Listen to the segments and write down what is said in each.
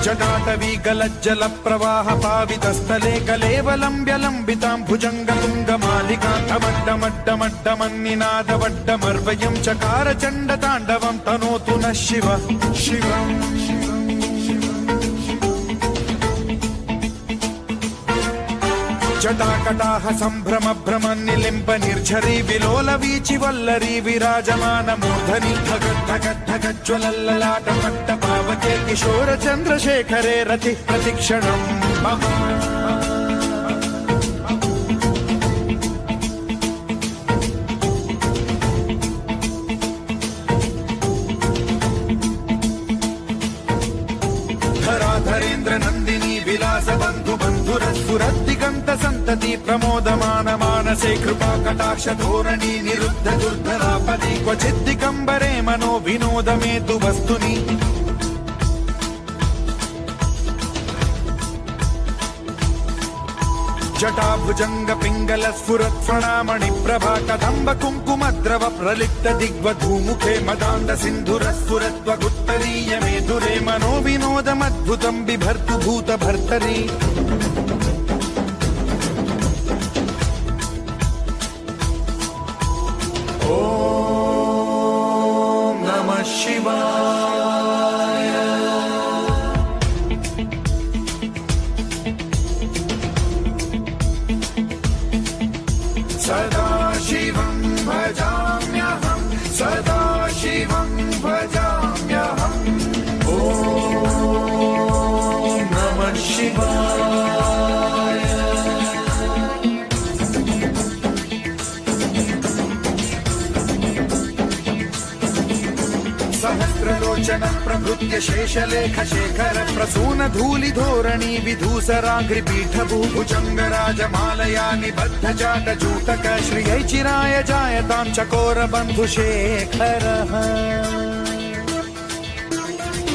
जटाटवीगलज्जल प्रवाह पावितस्थले कलेवलम्ब्य लम्बितां भुजङ्गतुङ्गमालिकान्तमड्डमड्डमड्डमन्निनादवड्डमर्वयं चकार चण्डताण्डवं तनोतु नः शिवः शिवम् जटाकटाह सम्भ्रम भ्रम निलिम्ब निर्झरी विलोल वीचि वल्लरी विराजमान मूर्धनि धगद्धगद्धगज्ज्वलल्ललाट पट्ट पावके किशोर चन्द्रशेखरे रति प्रतिक्षणम् मम धराधरेन्द्र नन्दिनी विलास बन्धु बन्धुरस्फुरद्दिगन्त सन्तति प्रमोदमान मानसे कृपा कटाक्ष धोरणी निरुद्ध दुर्धरापदि क्वचिद्दिगम्बरे मनो विनोद मेतु वस्तुनि जटाभुजंग पिंगल स्फुरत् प्रणामणि प्रभा कदम्ब कुङ्कुमद्रव प्रलिप्त दिग्वधूमुखे मदान्द सिन्धुर स्फुरत्व गुत्तरीय मेधुरे मनो विनोदमद्भुतं बिभर्तु भूत भर्तरि ॐ नमः शिवाय सदा शिवं भजाम्यहं सदा शिवं भजाम्यहम् ॐ नमः शिवाय सहस्रलोचन प्रभृत्य शेषलेख शेखर प्रसून धूलि धोरणी विधूसराग्रिपीठ भूभुजंग राजमालया निबद्ध जाट जूटक श्रियै चिराय जायतां चकोर बन्धु शेखरः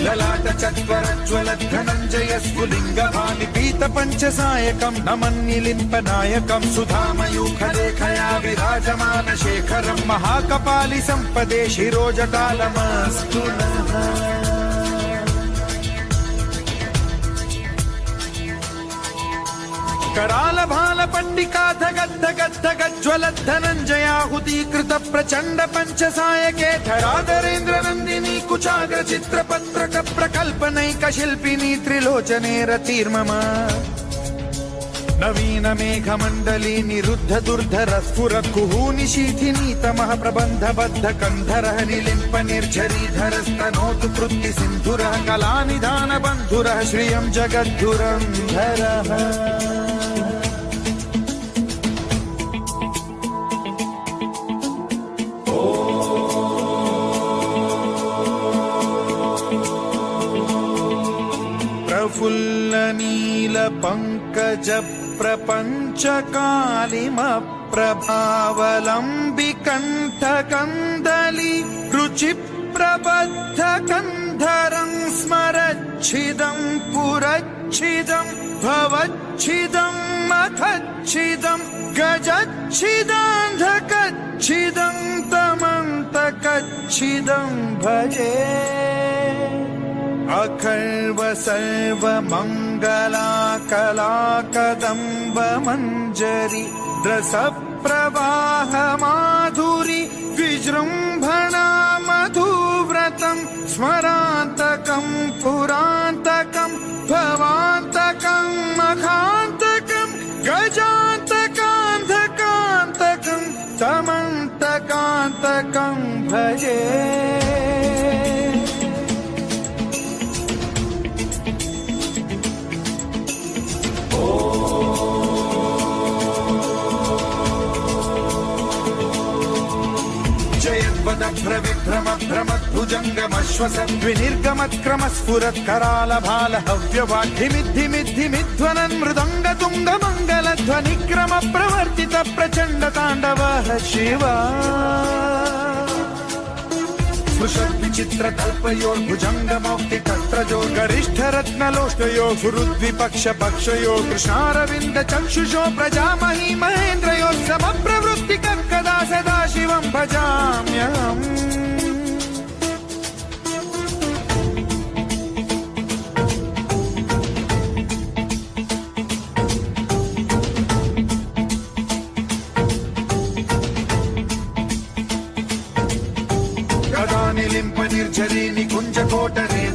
ललाट चत्वरज्वल धनञ्जय स्फुलिङ्ग भानि पीत पञ्चसायकं नमन्निलिम्प नायकं सुधामयूखलेखया विराजमान शेखरं महाकपालि सम्पदे शिरोजटालमस्तु नः कराल भाल पंडिका धगद्धगद्धगज्ज्वलद्धनञ्जयाहुतीकृत प्रचण्ड पञ्चसायके धराधरेन्द्र नन्दिनी कुचाग्र चित्रपत्रक प्रकल्पनैक शिल्पिनी त्रिलोचने रतिर्मम नवीन मेघमण्डली निरुद्ध दुर्धर स्फुर कुहूनि शीथिनी तमः प्रबन्ध बद्ध कन्धरः निलिम्प निर्झरीधर स्तनोतु कृत्ति सिन्धुरः कलानिधान बन्धुरः श्रियं जगद्धुरन्धरः प्रफुल्ल नील पंकज प्रपंच कालिम प्रभावलंबि कंठ कंदली रुचि प्रबद्ध कंधरं स्मरच्छिदं पुरच्छिदं भवच्छिदं मखच्छिदं गजच्छिदान्धकच्छिदं तमन्तकच्छिदं भजे अखर्व सर्व मंगला कला कदम्ब मंजरी रस प्रवाह माधुरी विजृंभणा मधुव्रतं स्मरान्तकं पुरान्तकं भवान्तकं मखान्तकं गजान्तकान्धकान्तकं समन्तकान्तकं भजे भ्रम भ्रमद्भुजङ्गमश्वसद्विनिर्गमत्क्रम स्फुरत् कराल भाल हव्यवाढ्धिमिद्धिमिद्धिमिध्वनन् मृदङ्ग तुङ्ग मङ्गलध्वनिक्रम प्रवर्तित प्रचण्ड ताण्डवः शिवा स्पृशद्विचित्र कल्पयोर्भुजङ्गमौक्ति तत्रजो गरिष्ठ रत्नलोष्टयो गुरुद्विपक्ष पक्षयो कृष्णारविन्द चक्षुषो प्रजामही महेन्द्रयो समप्रवृत्ति कदा सदा शिवं भजाम्यहम्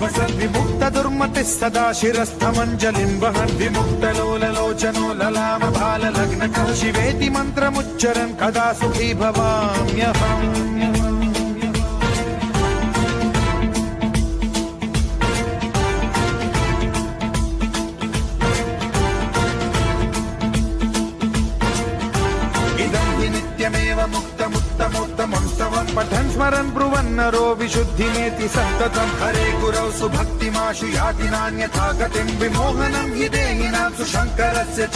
वसन् विमुक्त दुर्मतिः सदा शिरस्थमञ्जलिं वहन् विमुक्तलोललोचनो ललाम बाललग्नकः शिवेति मन्त्रमुच्चरन् कदा सुखी भवाम्यहम् नित्यमेव मुक्तमुत्तमोत्तमं स्तवं पठन् स्मरन् ब्रुवन्नरो विशुद्धिमेति सन्ततं हरे गुरौ सुभक्तिमाशु याति नान्यथा गतिं विमोहनं हि देहिनां सुशङ्करस्य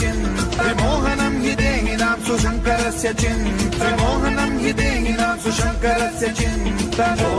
विमोहनं हि देहिनां सुशङ्करस्य विमोहनं हि देहिनां सुशङ्करस्य चिन्तनो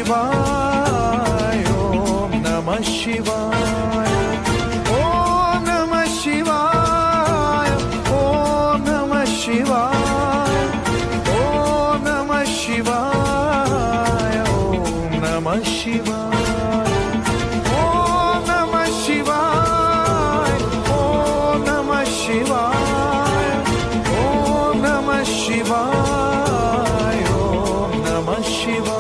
शिवाय ओम नमः शिवाय ओम नमः शिवाय ओम नमः शिवाय ओम नमः शिवाय ओम नमः शिवाय ओम नमः शिवाय ओम नमः शिवाय ओम नमः शिवाय ओम नमः शिवाय